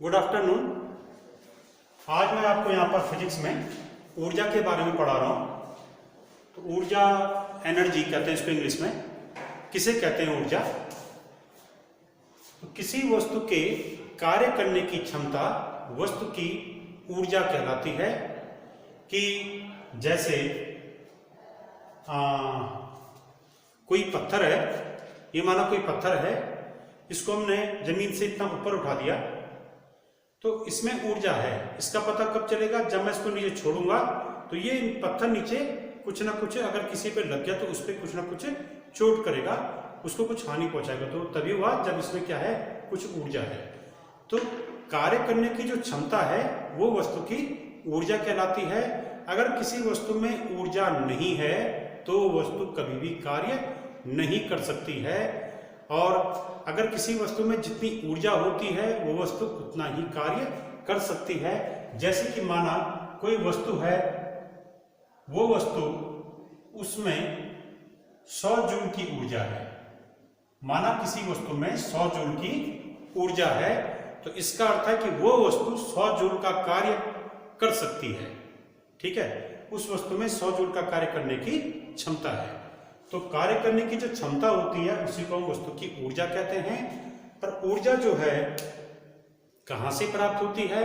Good afternoon. आज मैं आपको यहाँ पर फिजिक्स में ऊर्जा के बारे में पढ़ा रहा हूँ। तो ऊर्जा, एनर्जी कहते हैं इसको इंग्लिश में। किसे कहते हैं ऊर्जा? तो किसी वस्तु के कार्य करने की क्षमता वस्तु की ऊर्जा कहलाती है। कि जैसे कोई पत्थर है, ये माना कोई पत्थर है, इसको हमने जमीन से इतना ऊपर उठा दिया तो इसमें ऊर्जा है। इसका पता कब चलेगा? जब मैं इसको नीचे छोड़ूंगा तो ये पत्थर नीचे कुछ ना कुछ अगर किसी पे लग गया तो उस पर कुछ ना कुछ चोट करेगा, उसको कुछ हानि पहुंचाएगा। तो तभी हुआ जब इसमें क्या है, कुछ ऊर्जा है। तो कार्य करने की जो क्षमता है वो वस्तु की ऊर्जा कहलाती है। अगर किसी वस्तु में ऊर्जा नहीं है तो वस्तु कभी भी कार्य नहीं कर सकती है, और अगर किसी वस्तु में जितनी ऊर्जा होती है वो वस्तु उतना ही कार्य कर सकती है। जैसे कि माना कोई वस्तु है, वो वस्तु उसमें 100 जूल की ऊर्जा है। माना किसी वस्तु में 100 जूल की ऊर्जा है तो इसका अर्थ है कि वो वस्तु 100 जूल का कार्य कर सकती है। ठीक है, उस वस्तु में 100 जूल का कार्य करने की क्षमता है। तो कार्य करने की जो क्षमता होती है उसी को हम वस्तु की ऊर्जा कहते हैं। पर ऊर्जा जो है कहाँ से प्राप्त होती है?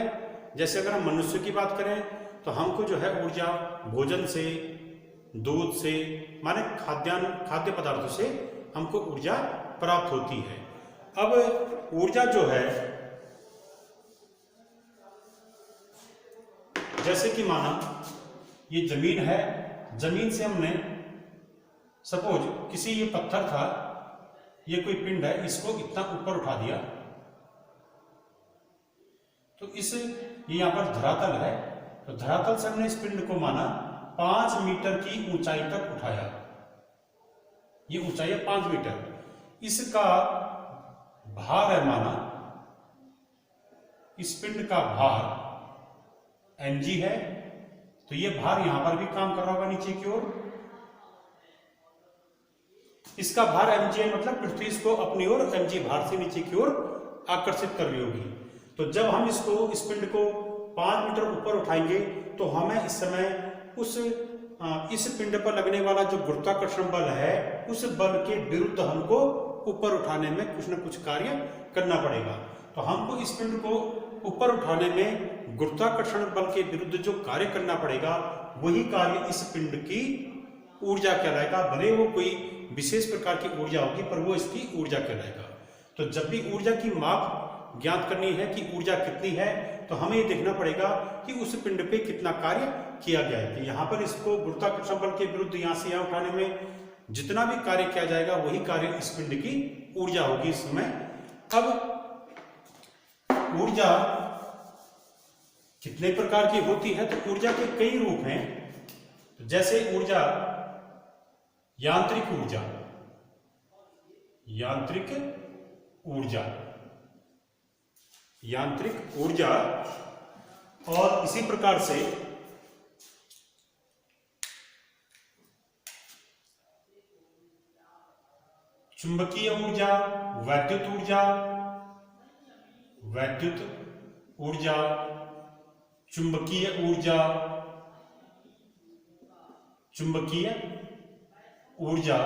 जैसे अगर हम मनुष्य की बात करें तो हमको जो है ऊर्जा भोजन से, दूध से, माने खाद्य पदार्थों से हमको ऊर्जा प्राप्त होती है। अब ऊर्जा जो है, जैसे कि माना ये जमीन है, जमीन से हमने सपोज किसी, ये पत्थर था, ये कोई पिंड है, इसको इतना ऊपर उठा दिया तो ये यहां पर धरातल है, तो धरातल से हमने इस पिंड को माना 5 मीटर की ऊंचाई तक उठाया। ये ऊंचाई है 5 मीटर। इसका भार है, माना इस पिंड का भार mg है, तो ये भार यहां पर भी काम कर रहा होगा नीचे की ओर। इसका भार mg है, मतलब पृथ्वी इसको अपनी ओर mg भार से नीचे की ओर आकर्षित कर रही होगी। तो जब हम इस पिंड को 5 मीटर ऊपर उठाएंगे तो हमें इस समय इस पिंड पर लगने वाला जो गुरुत्वाकर्षण बल है उस बल के विरुद्ध हमको ऊपर उठाने में कुछ न कुछ कार्य करना पड़ेगा। तो हमको इस पिंड को ऊपर उठाने में गुरुत्वाकर्षण बल के विरुद्ध जो कार्य करना पड़ेगा वही कार्य इस पिंड की ऊर्जा कहलाएगा। भले वो कोई विशेष प्रकार की ऊर्जा होगी पर वो इसकी ऊर्जा कहलाएगा। तो जब भी ऊर्जा की माप ज्ञात करनी है कि ऊर्जा कितनी है तो हमें ये देखना पड़ेगा कि उस पिंड पे कितना कार्य किया गया है। कि यहाँ पर इसको गुरुत्वाकर्षण बल के विरुद्ध यहाँ से यहाँ उठाने में जितना भी कार्य किया जाएगा वही कार्य इस पिंड की ऊर्जा होगी इस समय। अब ऊर्जा कितने प्रकार की होती है? तो ऊर्जा के कई रूप हैं। तो जैसे ऊर्जा, यांत्रिक ऊर्जा, यांत्रिक ऊर्जा, और इसी प्रकार से चुंबकीय ऊर्जा, वैद्युत ऊर्जा, चुंबकीय ऊर्जा,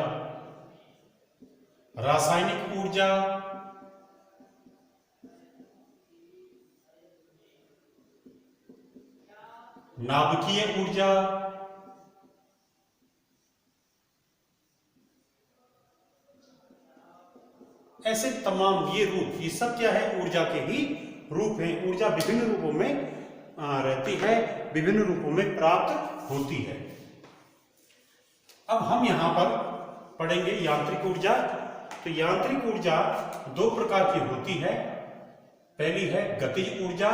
रासायनिक ऊर्जा, नाभिकीय ऊर्जा, ऐसे तमाम ये रूप, ये सब क्या है? ऊर्जा के ही रूप हैं। ऊर्जा विभिन्न रूपों में रहती है, विभिन्न रूपों में प्राप्त होती है। अब हम यहां पर पढ़ेंगे यांत्रिक ऊर्जा। तो यांत्रिक ऊर्जा 2 प्रकार की होती है। पहली है गतिज ऊर्जा,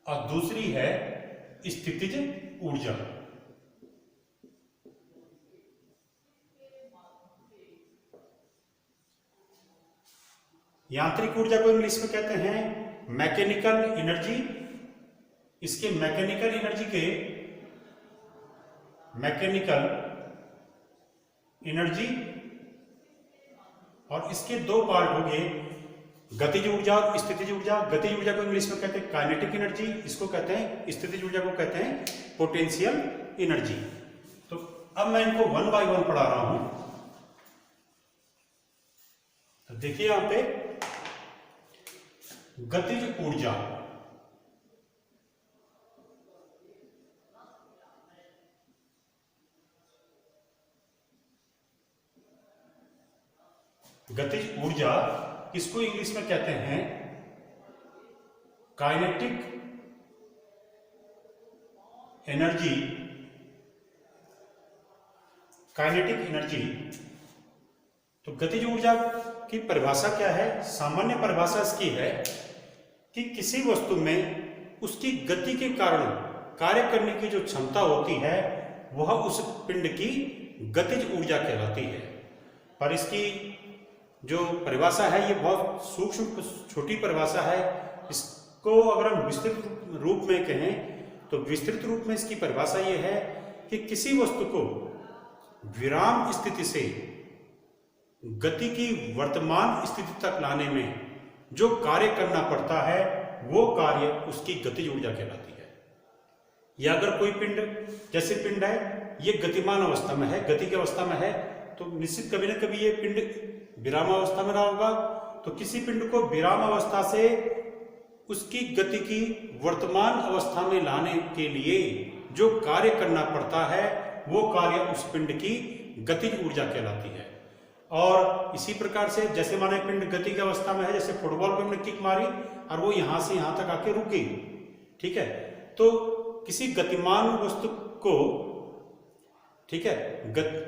और दूसरी है स्थितिज ऊर्जा। यांत्रिक ऊर्जा को इंग्लिश में कहते हैं मैकेनिकल एनर्जी। इसके मैकेनिकल एनर्जी और इसके दो पार्ट हो गए, गतिज ऊर्जा और स्थितिज ऊर्जा। गतिज ऊर्जा को इंग्लिश में कहते हैं काइनेटिक एनर्जी, इसको कहते हैं स्थितिज ऊर्जा को कहते हैं पोटेंशियल एनर्जी। तो अब मैं इनको 1 बाय 1 पढ़ा रहा हूं। तो देखिए यहां पे गतिज ऊर्जा, गतिज ऊर्जा इसको इंग्लिश में कहते हैं काइनेटिक एनर्जी। Kinetic energy. तो गतिज ऊर्जा की परिभाषा क्या है? सामान्य परिभाषा इसकी है कि किसी वस्तु में उसकी गति के कारण कार्य करने की जो क्षमता होती है वह उस पिंड की गतिज ऊर्जा कहलाती है। पर इसकी जो परिभाषा है ये बहुत सूक्ष्म छोटी परिभाषा है। इसको अगर हम विस्तृत रूप में कहें तो विस्तृत रूप में इसकी परिभाषा ये है कि किसी वस्तु को विराम स्थिति से गति की वर्तमान स्थिति तक लाने में जो कार्य करना पड़ता है वो कार्य उसकी गतिज ऊर्जा कहलाती है। या अगर कोई पिंड, जैसे पिंड है ये गतिमान अवस्था में है, गति की अवस्था में है, तो निश्चित कभी ना कभी ये पिंड विराम अवस्था में रहा होगा। तो किसी पिंड को विराम अवस्था से उसकी गति की वर्तमान अवस्था में लाने के लिए जो कार्य करना पड़ता है वो कार्य उस पिंड की गतिज ऊर्जा कहलाती है। और इसी प्रकार से जैसे माने पिंड गति की अवस्था में है, जैसे फुटबॉल पे हमने किक मारी और वो यहां से यहां तक आके रुक गई, ठीक है, तो किसी गतिमान वस्तु को, ठीक है,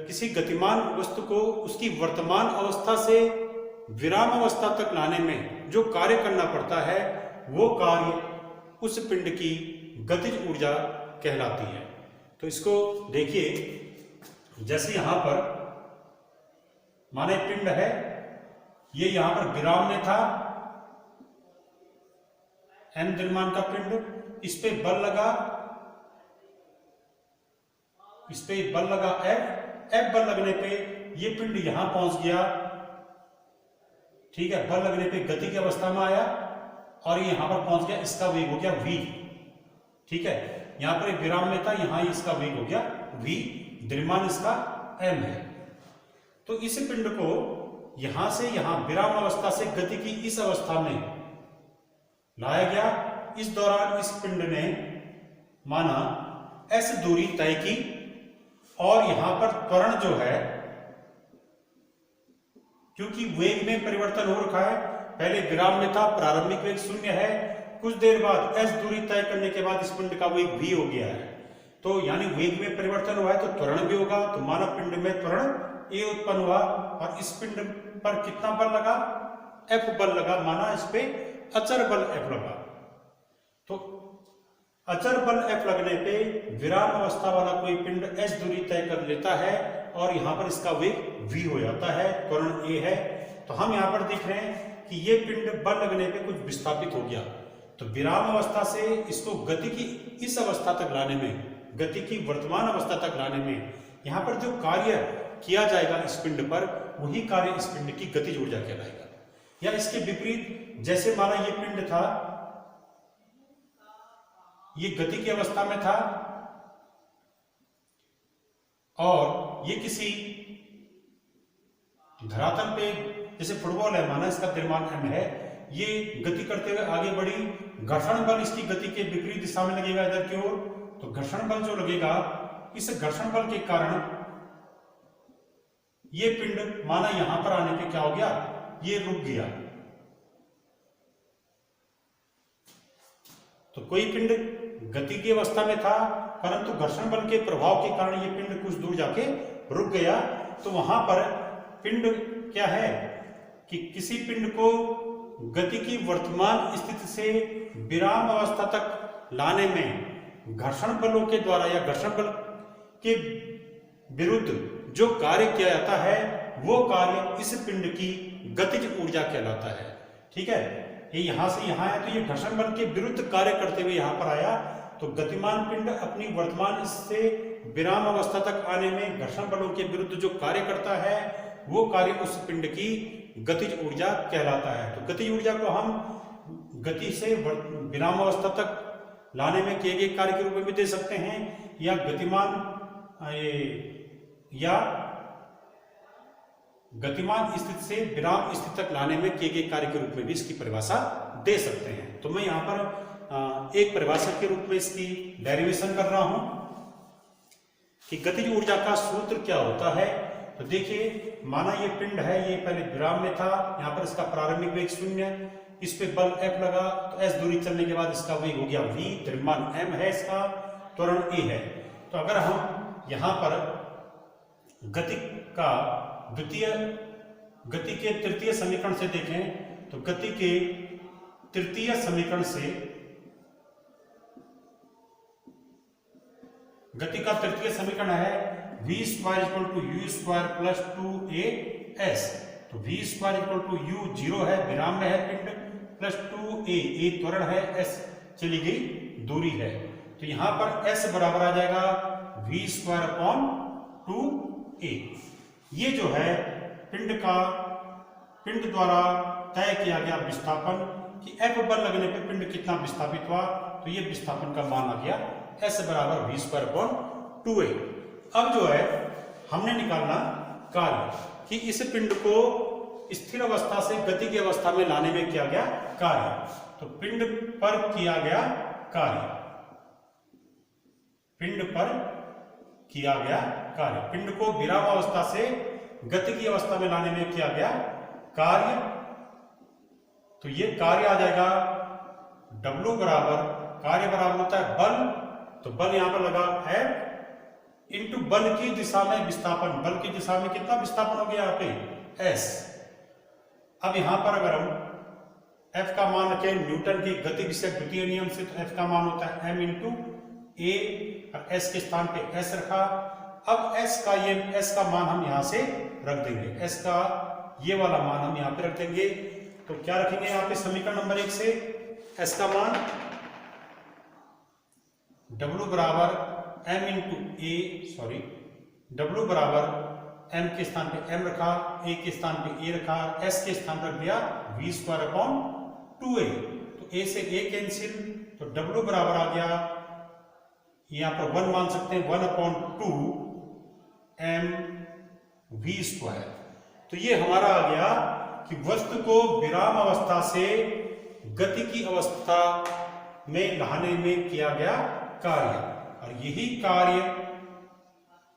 किसी गतिमान वस्तु को उसकी वर्तमान अवस्था से विराम अवस्था तक लाने में जो कार्य करना पड़ता है वो कार्य उस पिंड की गतिज ऊर्जा कहलाती है। तो इसको देखिए, जैसे यहां पर माने पिंड है, ये यहां पर विराम में था, n द्रव्यमान का पिंड, इस पे बल लगा, इस पे बल लगा F बल लगने पे ये पिंड यहां पहुंच गया, ठीक है, बल लगने पे गति की अवस्था में आया और ये यहां पर पहुंच गया, इसका वेग हो गया v, ठीक है, यहां पर एक विराम में था, यहां इसका वेग हो गया v, द्रव्यमान इसका m है। तो इस पिंड को यहां से यहां विराम अवस्था से गति की इस अवस्था में लाया गया। इस दौरान इस पिंड ने माना s दूरी तय की और यहां पर त्वरण जो है, क्योंकि वेग में परिवर्तन हो रखा है, पहले विराम में था, प्रारंभिक वेग 0 है, कुछ देर बाद s दूरी तय करने के बाद इस पिंड का वेग v हो गया है, तो यानी वेग में परिवर्तन हुआ है तो त्वरण भी होगा। तो मानव पिंड में त्वरण a उत्पन्न हुआ और इस पिंड पर कितना बल लगा? F बल लगा, माना इस पे अचर बल F लगा। तो अचर बल F लगने पे विराम अवस्था वाला कोई पिंड s दूरी तय कर लेता है और यहां पर इसका वेग v हो जाता है, त्वरण a है। तो हम यहां पर देख रहे हैं कि ये पिंड बल लगने पे कुछ विस्थापित हो गया, तो विराम अवस्था से इसको गति की इस अवस्था तक लाने में, गति की वर्तमान अवस्था तक लाने में यहां पर जो कार्य किया जाएगा इस पिंड पर, वही कार्य इस पिंड की गतिज ऊर्जा कहलाएगा। या इसके विपरीत, जैसे माना ये पिंड था, ये गति की अवस्था में था और ये किसी धरातल पे, जैसे फुटबॉल है, माना इसका द्रव्यमान m है, ये गति करते हुए आगे बढ़ी, घर्षण बल इसकी गति के विपरीत दिशा में लगेगा इधर की ओर, तो घर्षण बल जो लगेगा, इस घर्षण बल के कारण ये पिंड माना यहां पर आने पे क्या हो गया, ये रुक गया। तो कोई पिंड गति की अवस्था में था परंतु घर्षण बल के प्रभाव के कारण ये पिंड कुछ दूर जाके रुक गया। तो वहां पर पिंड क्या है कि किसी पिंड को गति की वर्तमान स्थिति से विराम अवस्था तक लाने में घर्षण बलों के द्वारा या घर्षण बल के विरुद्ध जो कार्य किया जाता है वो कार्य इस पिंड की गतिज ऊर्जा कहलाता है। ठीक है, ये यहां से यहां है तो ये घर्षण बल के विरुद्ध कार्य करते हुए यहां पर आया, तो गतिमान पिंड अपनी वर्तमान से विराम अवस्था तक आने में घर्षण बलों के विरुद्ध जो कार्य करता है वो कार्य उस पिंड की गतिज ऊर्जा कहलाता है। तो गतिज ऊर्जा को हम गति से विराम अवस्था तक लाने में किए गए कार्य के रूप में भी दे सकते हैं, या गतिमान स्थिति से विराम स्थिति तक लाने में किए गए कार्य के रूप में भी इसकी परिभाषा दे सकते हैं। तो मैं यहाँ पर एक परिभाषा के रूप में इसकी डेरिवेशन कर रहा हूं कि गतिज ऊर्जा का सूत्र क्या होता है। तो देखिए, माना ये पिंड है, ये पहले विराम में था, यहाँ पर इसका प्रारंभिक वेग 0, इस पे बल F लगा, तो s दूरी चलने के बाद इसका वेग हो गया v, द्रव्यमान m है, इसका त्वरण a है। तो अगर हम यहाँ पर गति के तृतीय समीकरण से देखें, तो गति के तृतीय समीकरण से गति का तृतीय समीकरण है v² = u² + 2as। तो v² = u 0 है, विराम में है पिंड, प्लस 2a त्वरण है, s चली गई दूरी है। तो यहां पर s बराबर आ जाएगा v² / 2a। ये जो है पिंड द्वारा तय किया गया विस्थापन कि F बल लगने पे पिंड कितना विस्थापित हुआ, तो ये विस्थापन का मान आ गया s बराबर v² / 2a। अब जो है हमने निकालना कार्य कि इस पिंड को स्थिर अवस्था से गति की अवस्था में लाने में किया गया कार्य। तो पिंड पर किया गया कार्य, पिंड को विराम अवस्था से गति की अवस्था में लाने में किया गया कार्य। तो ये कार्य आ जाएगा W बराबर, कार्य बराबर होता है बल, तो बल यहां पर लगा F इंटू बल की दिशा में विस्थापन, बल की दिशा में कितना विस्थापन हो गया यहाँ पे s। अब यहां पर अगर हम F का मान रखें न्यूटन की गति विषयक द्वितीय नियम से, तो F का मान होता है m इंटू a, और s के स्थान पे s रखा। अब s का मान हम यहां से रख देंगे, s का ये वाला मान हम यहां पे रख देंगे। तो क्या रखेंगे यहाँ पे समीकरण नंबर 1 से s का मान W बराबर m इंटू a, W बराबर m के स्थान पे m रखा, a के स्थान पे a रखा, s के स्थान रख दिया v² / 2a। तो a से a कैंसिल, तो W बराबर आ गया, यहां पर 1 मान सकते हैं, 1/2 mv²। तो ये हमारा आ गया कि वस्तु को विराम अवस्था से गति की अवस्था में लाने में किया गया कार्य। और यही कार्य,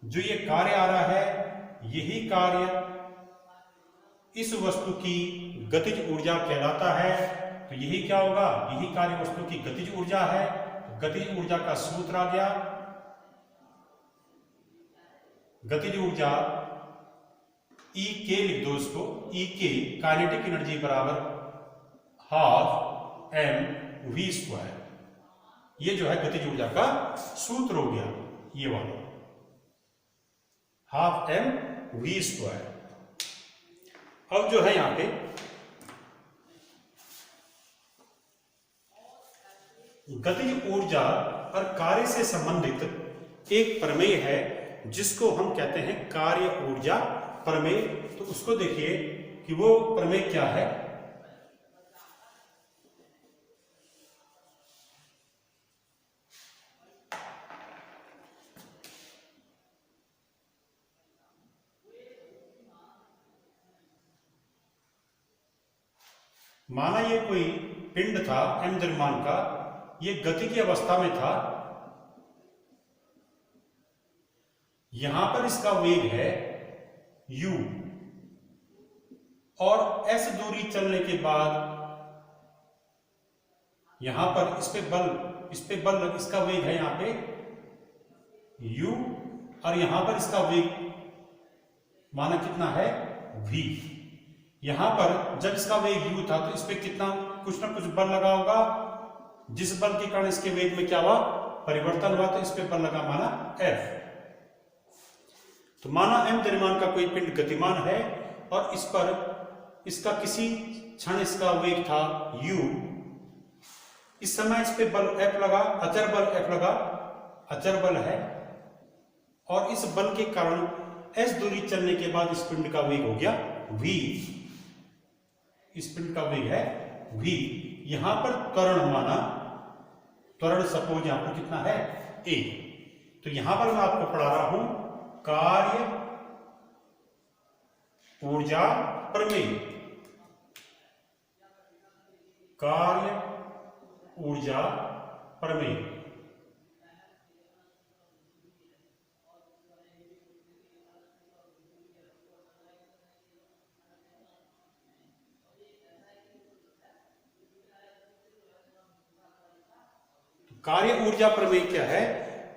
जो ये कार्य आ रहा है, यही कार्य इस वस्तु की गतिज ऊर्जा कहलाता है। तो यही क्या होगा, यही कार्य वस्तु की गतिज ऊर्जा है। तो गतिज ऊर्जा का सूत्र आ गया, गतिज ऊर्जा E k लिख दो इसको, E k काइनेटिक एनर्जी बराबर ½ mv²। ये जो है गतिज ऊर्जा का सूत्र हो गया, ये वाला ½ mv²। अब जो है यहां पे गतिज ऊर्जा और कार्य से संबंधित एक प्रमेय है जिसको हम कहते हैं कार्य ऊर्जा प्रमेय। तो उसको देखिए कि वो प्रमेय क्या है। माना ये कोई पिंड था m द्रव्यमान का, ये गति की अवस्था में था, यहां पर इसका वेग है u, और s दूरी चलने के बाद यहां पर इस पे बल इसका वेग है यहां पे u, और यहां पर इसका वेग माना कितना है v। यहां पर जब इसका वेग u था, तो इस पे कितना कुछ ना कुछ बल लगा होगा, जिस बल के कारण इसके वेग में क्या हुआ, परिवर्तन हुआ। तो इस पे बल लगा माना F। तो माना m द्रव्यमान का कोई पिंड गतिमान है, और इस पर इसका किसी क्षण इसका वेग था u, इस समय इस पे बल F लगा, अचर बल F लगा, अचर बल है, और इस बल के कारण s दूरी चलने के बाद इस पिंड का वेग हो गया v। इस पिंड का वेग है v। यहां पर त्वरण माना, त्वरण सपोज यहां पर कितना है a। तो यहां पर मैं आपको पढ़ा रहा हूं कार्य ऊर्जा प्रमेय, कार्य ऊर्जा प्रमेय। कार्य ऊर्जा प्रमेय क्या है?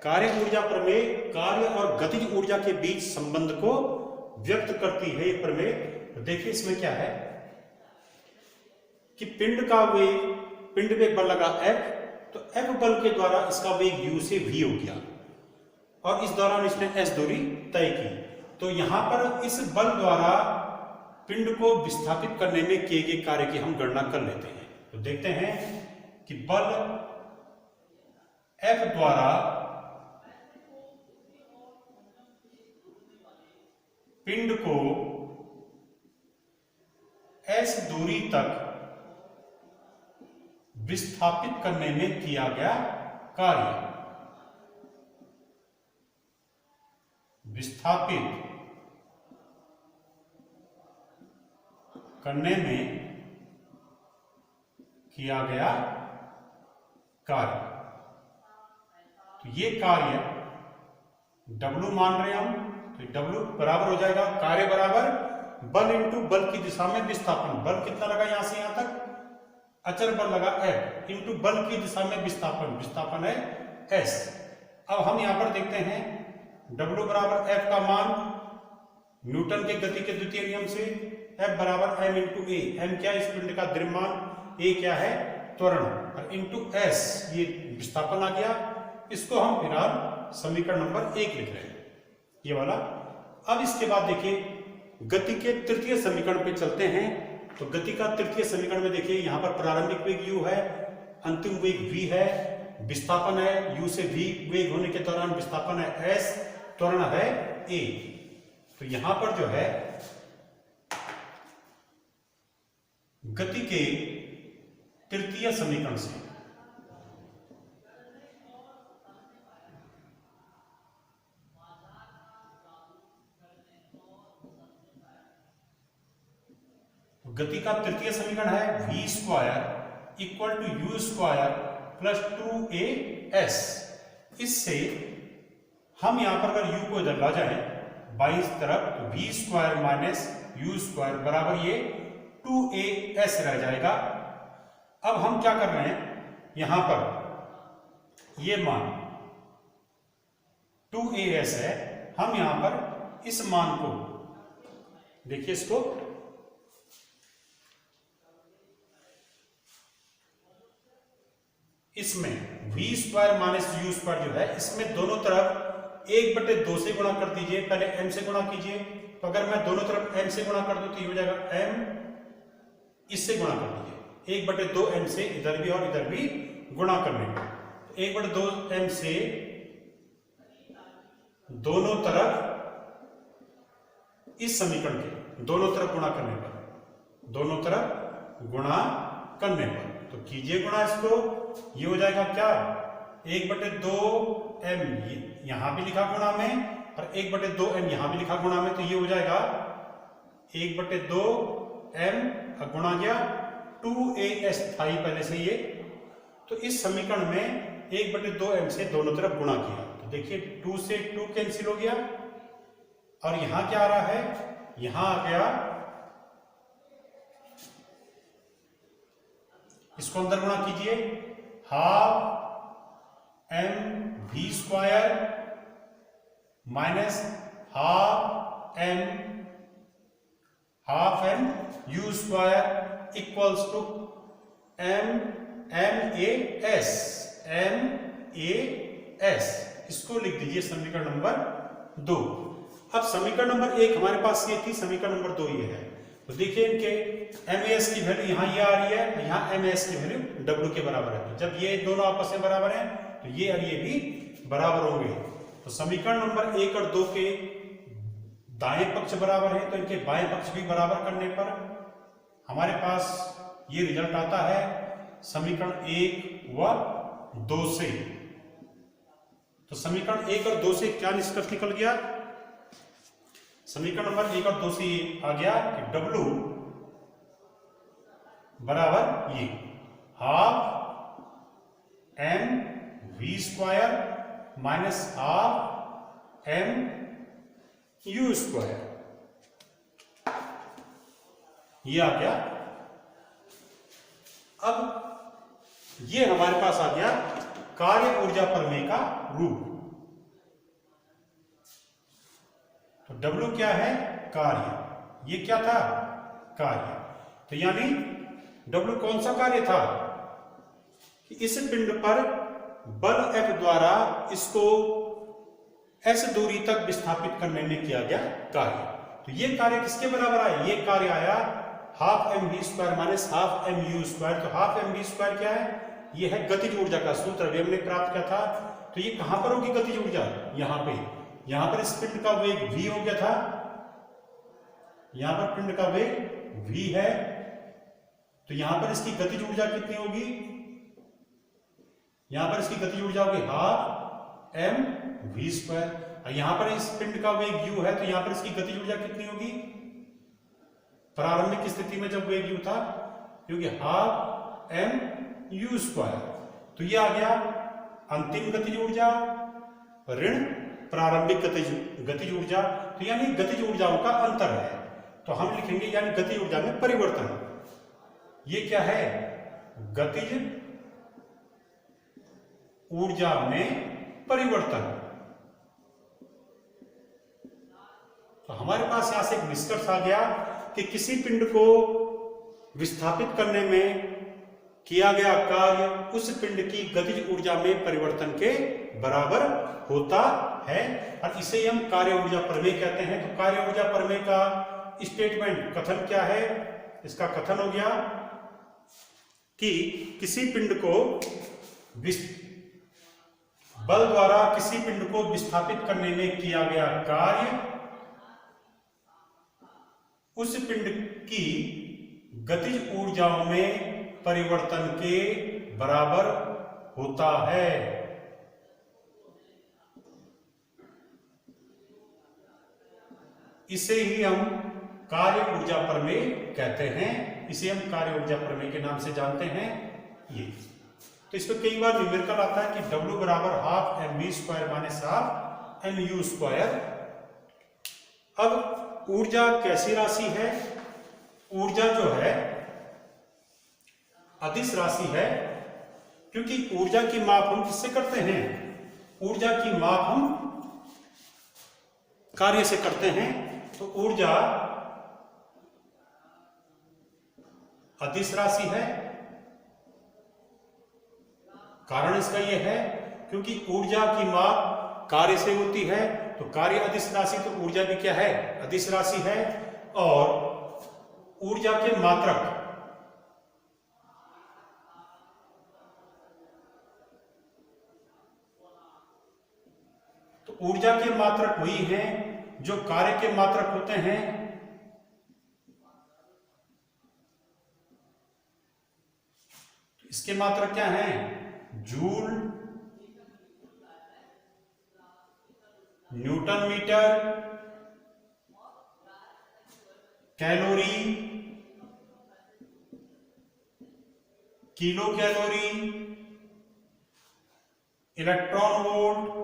कार्य ऊर्जा प्रमेय कार्य और गतिज ऊर्जा के बीच संबंध को व्यक्त करती है ये प्रमेय। तो देखिए इसमें क्या है कि पिंड का वेग, पिंड पे बल लगा F, तो F बल के द्वारा इसका वेग u से v हो गया और इस दौरान इसने s दूरी तय की। तो यहां पर इस बल द्वारा पिंड को विस्थापित करने में किए गए कार्य की हम गणना कर लेते हैं। तो देखते हैं कि बल F द्वारा पिंड को s दूरी तक विस्थापित करने में किया गया कार्य, विस्थापित करने में किया गया कार्य। तो ये कार्य W मान रहे हम, तो W बराबर हो जाएगा कार्य बराबर बल इंटू बल की दिशा में विस्थापन। बल कितना लगा यहां से यहां तक? अचर बल लगा F इंटू बल की दिशा में विस्थापन, विस्थापन है S। अब हम यहां पर देखते हैं W बराबर F का मान न्यूटन के गति के द्वितीय नियम से F बराबर m इंटू ए। m क्या है इस पिंड का द्रव्यमान, a क्या है त्वरण, और इंटू S ये विस्थापन आ गया। इसको हम फिलहाल समीकरण नंबर 1 लिख रहे हैं, ये वाला। अब इसके बाद देखिए गति के तृतीय समीकरण पे चलते हैं। तो गति का तृतीय समीकरण में देखिए यहां पर प्रारंभिक वेग u है, अंतिम वेग v है, विस्थापन है u से v, वेग होने के दौरान विस्थापन है s, त्वरण है a। तो यहां पर जो है गति के तृतीय समीकरण से गति का तृतीय समीकरण है v square equal to u square plus 2as। इससे हम यहां पर अगर u को इधर ला जाए बाईं तरफ तो v square minus you square बराबर ये 2as रह जाएगा। अब हम क्या कर रहे हैं, यहां पर ये मान 2as है, हम यहां पर इस मान को देखिए, इसको इसमें v square minus you square जो है इसमें दोनों तरफ 1/2 से गुणा कर दीजिए, पहले m से गुणा कीजिए। तो अगर मैं दोनों तरफ m से गुणा कर दूं तो ये हो जाएगा m, इससे गुणा कर दीजिए 1/2 m से इधर भी और इधर भी गुणा करने पर, तो 1/2 m से दोनों तरफ इस समीकरण के दोनों तरफ गुणा करने पर, दोनों तरफ गुणा करने पर तो कीजिए गुणा इसको, ये हो जाएगा क्या 1/2 m यहां भी लिखा गुणा में और 1/2 m यहां भी लिखा गुणा में, तो ये हो जाएगा 1/2 m गुणा गया 2as था ही पहले से ये। तो इस समीकरण में 1/2 m से दोनों तरफ गुणा किया तो देखिए 2 से 2 कैंसिल हो गया और यहां क्या आ रहा है, यहां आ गया, इसको अंदर गुणा कीजिए, half m v square minus half m u square equals to m a s। इसको लिख दीजिए समीकरण नंबर 2। अब समीकरण नंबर 1 हमारे पास ये थी, समीकरण नंबर 2 ये है। तो देखिए इनके एमएस की वैल्यू यहां ये आ रही है, यहां एमएस की वैल्यू डब्ल्यू के बराबर है। जब ये दोनों आपस में बराबर हैं तो ये और ये भी बराबर होंगे। तो समीकरण नंबर 1 और 2 के दाएं पक्ष बराबर है तो इनके बाएं पक्ष भी बराबर करने पर हमारे पास ये रिजल्ट आता है समीकरण 1 व 2 से। तो समीकरण 1 और 2 से क्या निष्कर्ष निकल गया? समीकरण नंबर 1 और 2 से ये आ गया कि W बराबर ये half m v square minus half m u square, ये आ गया। अब ये हमारे पास आ गया कार्य ऊर्जा प्रमेय का रूप। तो W क्या है? कार्य। ये क्या था? कार्य। तो यानी W कौन सा कार्य था कि इस पिंड पर बल F द्वारा इसको S दूरी तक विस्थापित करने में किया गया कार्य। तो ये कार्य किसके बराबर आया? ये कार्य आया half m v square minus half m u square. तो हाफ एम वी स्क्वायर क्या है? ये है गतिज ऊर्जा का सूत्र, अभी हमने प्राप्त किया था। तो ये कहां पर होगी गतिज ऊर्जा? यहां पे। यहां पर इस पिंड का वेग v हो गया था, यहां पर पिंड का वेग v है, तो यहां पर इसकी गतिज ऊर्जा कितनी होगी? यहां पर इसकी गतिज ऊर्जा होगी हाफ एम वी स्क्वायर। यहां पर इस पिंड का वेग u है, तो यहां पर इसकी गतिज ऊर्जा कितनी होगी? प्रारंभिक स्थिति में जब वेग u था, क्योंकि हाफ एम यू स्क्वायर। तो ये आ गया अंतिम गतिज ऊर्जा ऋण प्रारंभिक गतिज ऊर्जा। तो यानी गतिज ऊर्जाओं का अंतर है, तो हम लिखेंगे यानी गतिज ऊर्जा में परिवर्तन। ये क्या है? गतिज ऊर्जा में परिवर्तन। तो हमारे पास यहां से एक निष्कर्ष आ गया कि किसी पिंड को विस्थापित करने में किया गया कार्य उस पिंड की गतिज ऊर्जा में परिवर्तन के बराबर होता है, और इसे हम कार्य ऊर्जा प्रमेय कहते हैं। तो कार्य ऊर्जा प्रमेय का स्टेटमेंट कथन क्या है? इसका कथन हो गया कि किसी पिंड को बल द्वारा किसी पिंड को विस्थापित करने में किया गया कार्य उस पिंड की गतिज ऊर्जाओं में परिवर्तन के बराबर होता है। इसे ही हम कार्य ऊर्जा प्रमेय कहते हैं, इसे हम कार्य ऊर्जा प्रमेय के नाम से जानते हैं। ये तो इसमें कई बार न्यूमेरिकल आता है कि W बराबर half m v square minus half m u square. अब ऊर्जा कैसी राशि है? ऊर्जा जो है अदिश राशि है, क्योंकि ऊर्जा की माप हम किससे करते हैं? ऊर्जा की माप हम कार्य से करते हैं। तो ऊर्जा अदिश राशि है। कारण इसका यह है क्योंकि ऊर्जा की माप कार्य से होती है, तो कार्य अदिश राशि, तो ऊर्जा भी क्या है? अदिश राशि है। और ऊर्जा के मात्रक ऊर्जा के मात्रक वही हैं जो कार्य के मात्रक होते हैं। इसके मात्रक क्या हैं? Joule, newton metre, calorie, kilo calorie, electron volt,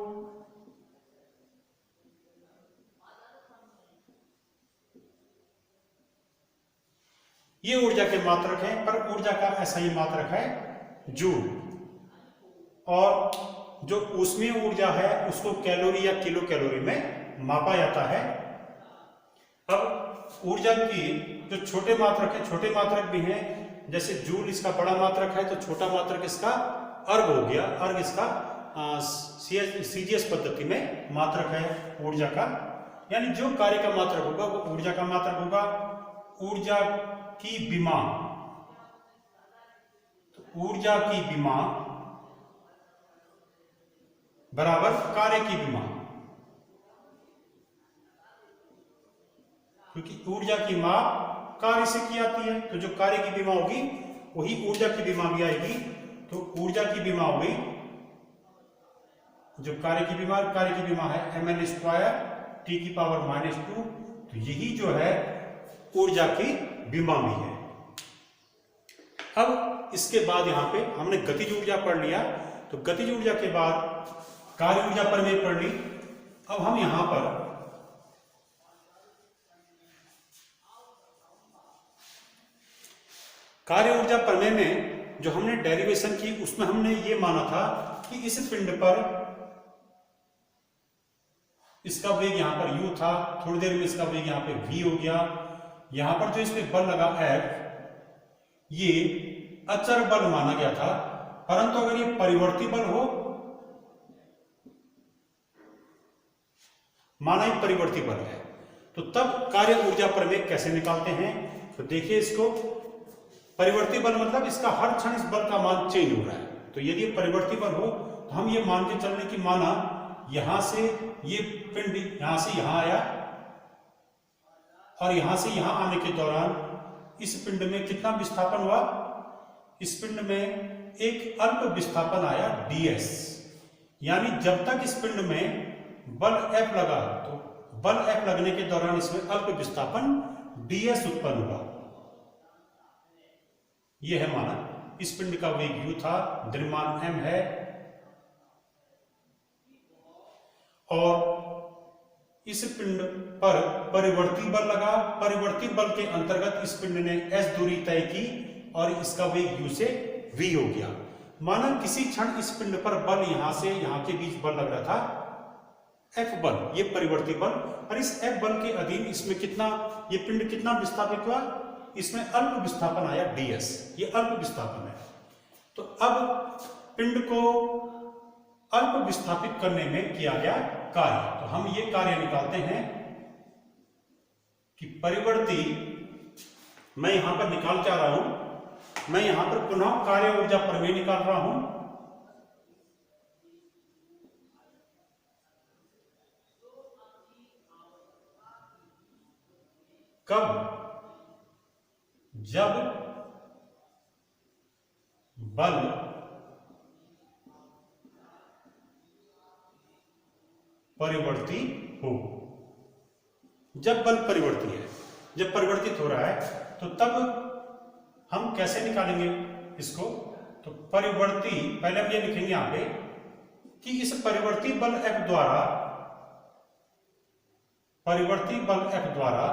ये ऊर्जा के मात्रक हैं। पर ऊर्जा का ऐसा ही मात्रक है जूल, और जो ऊष्मीय ऊर्जा है उसको कैलोरी या किलो कैलोरी में मापा जाता है। अब ऊर्जा की जो छोटे मात्रक है, छोटे मात्रक भी हैं, जैसे जूल इसका बड़ा मात्रक है, तो छोटा मात्रक इसका अर्ग हो गया। अर्ग इसका सीजीएस पद्धति में मात्रक है ऊर्जा का। यानी जो कार्य का मात्रक होगा वो ऊर्जा का मात्रक होगा। ऊर्जा की विमा, तो ऊर्जा की विमा बराबर कार्य की विमा, क्योंकि ऊर्जा की माप कार्य से की आती है, तो जो कार्य की विमा होगी वही ऊर्जा की विमा भी आएगी। तो ऊर्जा की विमा हो गई, जो कार्य की विमा है ml² t की पावर -2, तो यही जो है ऊर्जा की विमा भी है। अब इसके बाद यहां पे हमने गतिज ऊर्जा पढ़ लिया, तो गतिज ऊर्जा के बाद कार्य ऊर्जा प्रमेय पढ़ ली। अब हम यहां पर कार्य ऊर्जा प्रमेय में जो हमने डेरिवेशन की उसमें हमने ये माना था कि इस पिंड पर इसका वेग यहां पर u था, थोड़ी देर में इसका वेग यहां पे v हो गया। यहां पर जो इस पे बल लगा F, ये अचर बल माना गया था, परंतु अगर ये परिवर्ती बल हो, माना ही परिवर्ती बल है, तो तब कार्य ऊर्जा प्रमेय कैसे निकालते हैं। तो देखिए इसको, परिवर्ती बल मतलब इसका हर क्षण इस बल का मान चेंज हो रहा है। तो यदि परिवर्ती बल हो तो हम ये मान के चलने की माना यहां से ये पिंड यहां से यहां आया और यहां से यहां आने के दौरान इस पिंड में कितना विस्थापन हुआ, इस पिंड में एक अल्प विस्थापन आया ds। यानी जब तक इस पिंड में बल F लगा, तो बल F लगने के दौरान इसमें अल्प विस्थापन ds उत्पन्न हुआ। यह है माना। इस पिंड का वेग u था, द्रव्यमान m है, और इस पिंड पर परिवर्ती बल लगा। परिवर्ती बल के अंतर्गत इस पिंड ने s दूरी तय की और इसका वेग u से v हो गया। माना किसी क्षण इस पिंड पर बल यहां से यहां के बीच बल लग रहा था F बल, ये परिवर्ती बल, और इस F बल के अधीन इसमें कितना, ये पिंड कितना विस्थापित हुआ, इसमें अल्प विस्थापन आया ds, ये अल्प विस्थापन है। तो अब पिंड को अल्प विस्थापित करने में किया गया कार्य, तो हम ये कार्य निकालते हैं कि परिवर्ती, मैं यहां पर निकाल क्या रहा हूं, मैं यहां पर पुनः कार्य ऊर्जा प्रमेय निकाल रहा हूं। कब, जब बल परिवर्ती हो। जब बल परिवर्ती है, जब परिवर्तित हो रहा है, तो तब हम कैसे निकालेंगे इसको। तो परिवर्ती, पहले हम ये लिखेंगे यहां पे कि इस परिवर्ती बल F द्वारा, परिवर्ती बल F द्वारा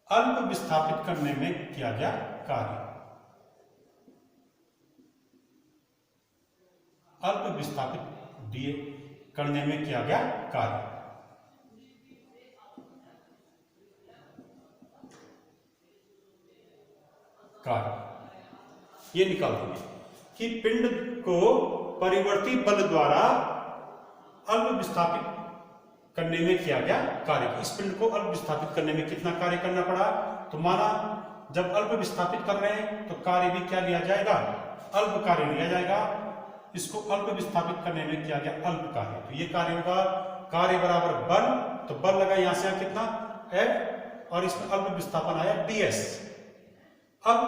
अल्प विस्थापित करने में किया गया कार्य, अल्प विस्थापित दिए करने में किया गया कार्य। ये निकाल देंगे कि पिंड को परिवर्ती बल द्वारा अल्प विस्थापित करने में किया गया कार्य। इस पिंड को अल्प विस्थापित करने में कितना कार्य करना पड़ा, तो माना जब अल्प विस्थापित कर रहे हैं तो कार्य भी क्या लिया जाएगा, अल्प कार्य लिया जाएगा। इसको अल्प विस्थापित करने में किया गया अल्प कार्य, तो ये कार्य होगा कार्य बराबर बल, तो बल लगा यहां से कितना F, और इसमें अल्प विस्थापन आया ds। अब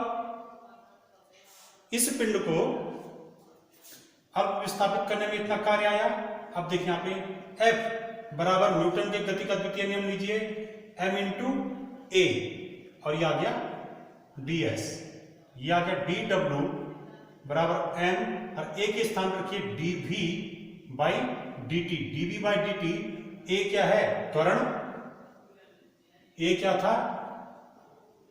इस पिंड को अल्प विस्थापित करने में इतना कार्य आया। अब देखिए यहां पे F बराबर न्यूटन के गति का द्वितीय नियम लीजिए, m इंटू a, और यह आ गया ds, यह आ गया dw बराबर m, और a के स्थान पर रखिए dv by dt। dv by dt, a क्या है, त्वरण, a क्या था,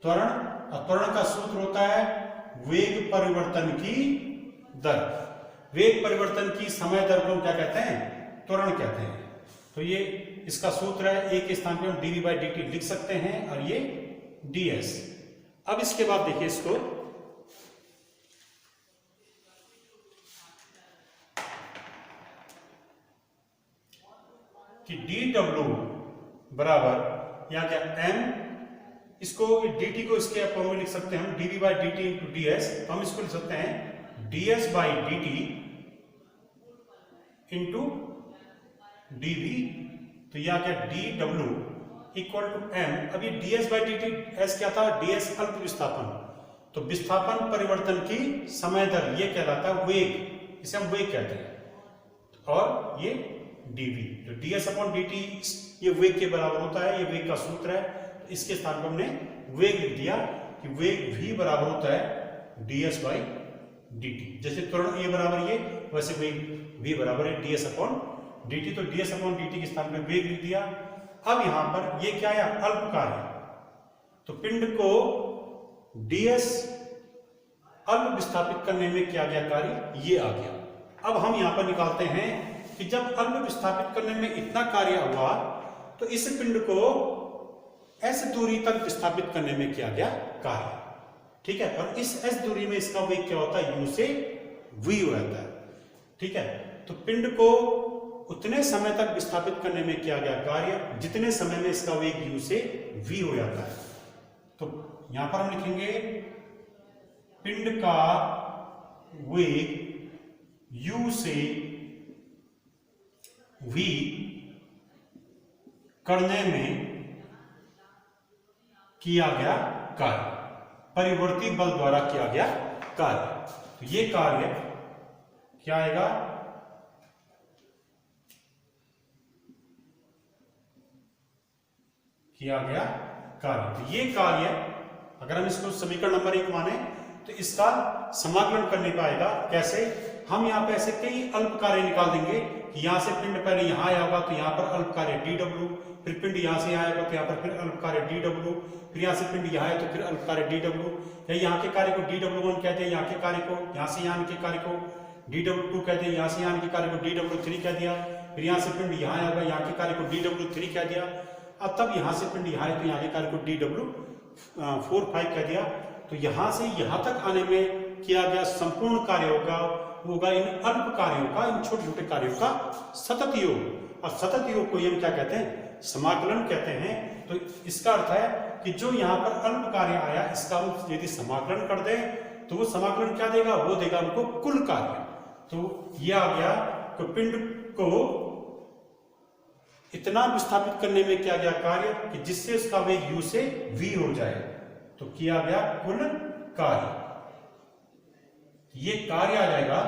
त्वरण, और त्वरण का सूत्र होता है वेग परिवर्तन की दर। वेग परिवर्तन की समय दर को हम क्या कहते हैं, त्वरण कहते हैं। तो ये इसका सूत्र है, a के स्थान पर हम dv बाई dt लिख सकते हैं, और ये ds। अब इसके बाद देखिए इसको, कि dw बराबर यहां क्या m, इसको dt को इसके फॉर्म में लिख सकते हैं हम dv by dt into ds। तो हम इसको लिख सकते हैं ds by dt into dv। तो यह आ गया D W equal to M. अब ये ds by D T, S क्या था, ds अल्प विस्थापन, तो विस्थापन परिवर्तन की समय दर ये कहलाता है वेग, इसे हम वेग कहते हैं। और ये dv, तो ds अपॉन dt ये वेग के बराबर होता है, ये वेग का सूत्र है। तो इसके स्थान पर हमने वेग लिख दिया कि वेग v बराबर होता है ds बाई dt। जैसे त्वरण a बराबर ये, वैसे वेग v बराबर है ds अपॉन dt। तो ds अपॉन dt के स्थान पर वेग लिख दिया। अब यहां पर ये क्या आया, अल्प कार्य, तो पिंड को ds अल्प विस्थापित करने में किया गया कार्य ये आ गया। अब हम यहां पर निकालते हैं कि जब अल्प विस्थापित करने में इतना कार्य हुआ तो इस पिंड को s दूरी तक विस्थापित करने में किया गया कार्य, ठीक है। और इस s दूरी में इसका वेग क्या होता है, u से v हो जाता है, ठीक है। तो पिंड को उतने समय तक विस्थापित करने में किया गया कार्य जितने समय में इसका वेग u से v हो जाता है। तो यहां पर हम लिखेंगे पिंड का वेग u से v करने में किया गया कार्य, परिवर्ती बल द्वारा किया गया कार्य। तो ये कार्य क्या आएगा, किया गया कार्य। तो ये कार्य अगर हम इसको समीकरण नंबर 1 माने तो इसका समाकलन करने का आएगा। कैसे, हम यहाँ पे ऐसे कई अल्प कार्य निकाल देंगे कि यहाँ से पिंड पहले यहाँ आया होगा तो यहाँ पर अल्प कार्य डी डब्ल्यू, फिर पिंड यहाँ से आएगा तो यहाँ पर फिर अल्प कार्य डी डब्ल्यू, फिर यहाँ से पिंड यहाँ है तो फिर अल्प कार्य डी डब्ल्यू, या यहाँ के कार्य को डी डब्ल्यू 1 कहते हैं, यहाँ के कार्य को, यहाँ से यहाँ के कार्य को डी डब्ल्यू 2 कहते हैं, यहाँ से यहाँ के कार्य को डी डब्ल्यू 3 कह दिया, फिर यहाँ से पिंड यहाँ आएगा, यहाँ के कार्य को डी डब्ल्यू 3 कह दिया। अब तब यहाँ से पिंड यहाँ है तो यहाँ के कार्य को डी डब्ल्यू 4 5 कह दिया। तो यहाँ से यहाँ तक आने में किया गया संपूर्ण कार्य होगा इन अल्प कार्यों का, इन छोटे छोटे कार्यों का सतत योग। और सतत योग को हम क्या कहते हैं, समाकलन कहते हैं। तो इसका अर्थ है कि जो यहाँ पर अल्प कार्य आया इसका हम यदि समाकलन कर दें तो वो समाकलन क्या देगा, वो देगा हमको कुल कार्य। तो ये आ गया तो पिंड को इतना विस्थापित करने में किया गया कार्य कि जिससे उसका वेग u से v हो जाए, तो किया गया कुल कार्य। ये कार्य आ जाएगा,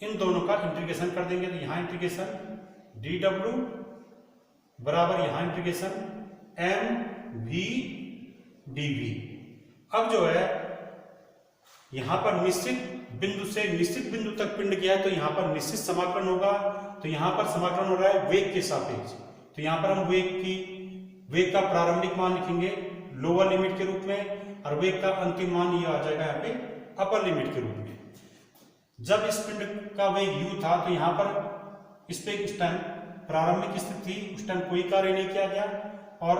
इन दोनों का इंटीग्रेशन कर देंगे तो यहां इंटीग्रेशन dw बराबर यहां इंटीग्रेशन mv dv। अब जो है यहां पर निश्चित बिंदु से निश्चित बिंदु तक पिंड गया है तो यहां पर निश्चित समाकलन होगा। तो यहां पर समाकलन हो रहा है वेग के सापेक्ष, तो यहां पर हम वेग का प्रारंभिक मान लिखेंगे लोअर लिमिट के रूप में, और वेग का अंतिम मान ये आ जाएगा यहाँ पे अपर लिमिट के रूप में। जब इस पिंड का वेग u था तो यहाँ पर इस पे उस टाइम प्रारंभिक स्थिति थी, उस टाइम कोई कार्य नहीं किया गया, और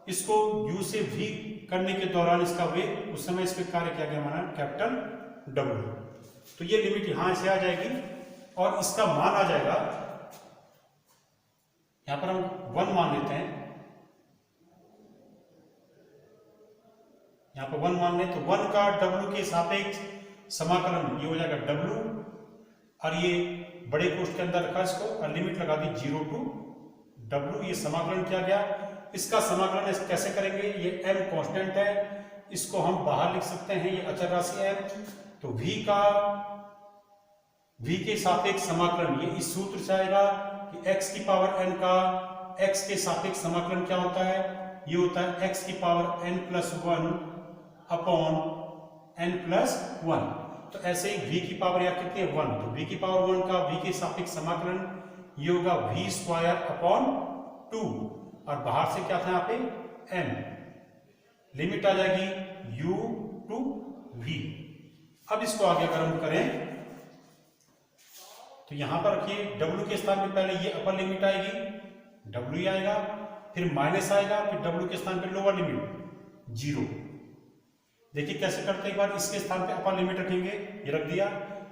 इसको u से v करने के दौरान इसका वेग उस समय इस पे कार्य किया गया माना कैपिटल W। तो ये लिमिट यहां से आ जाएगी और इसका मान आ जाएगा, यहां पर हम 1 मान लेते हैं, यहां पर 1 मान ले तो 1 का W के सापेक्ष समाकलन ये हो जाएगा W, और ये बड़े कोष्ठ के अंदर रखा इसको और लिमिट लगा दी 0 टू W। ये समाकलन किया गया। इसका समाकलन कैसे करेंगे, ये m कांस्टेंट है, इसको हम बाहर लिख सकते हैं, ये अचर राशि है। तो v के सापेक्ष समाकलन ये इस सूत्र से आएगा कि x की पावर n का x के सापेक्ष समाकलन क्या होता है, ये होता है x की power n plus 1 upon n plus 1। तो ऐसे ही v की पावर या कितनी है 1, तो v की पावर 1 का v के सापेक्ष समाकलन ये होगा v स्क्वायर अपॉन 2, और बाहर से क्या था यहाँ पे n, लिमिट आ जाएगी u टू v। अब इसको आगे अगर हम करें तो यहां पर रखिए w के स्थान पे पहले ये अपर लिमिट आएगी, w ही आएगा, फिर माइनस आएगा, फिर w के स्थान पे लोअर लिमिट 0। देखिए कैसे करते हैं, एक बार इसके स्थान पे अपर लिमिट रखेंगे, ये रख दिया,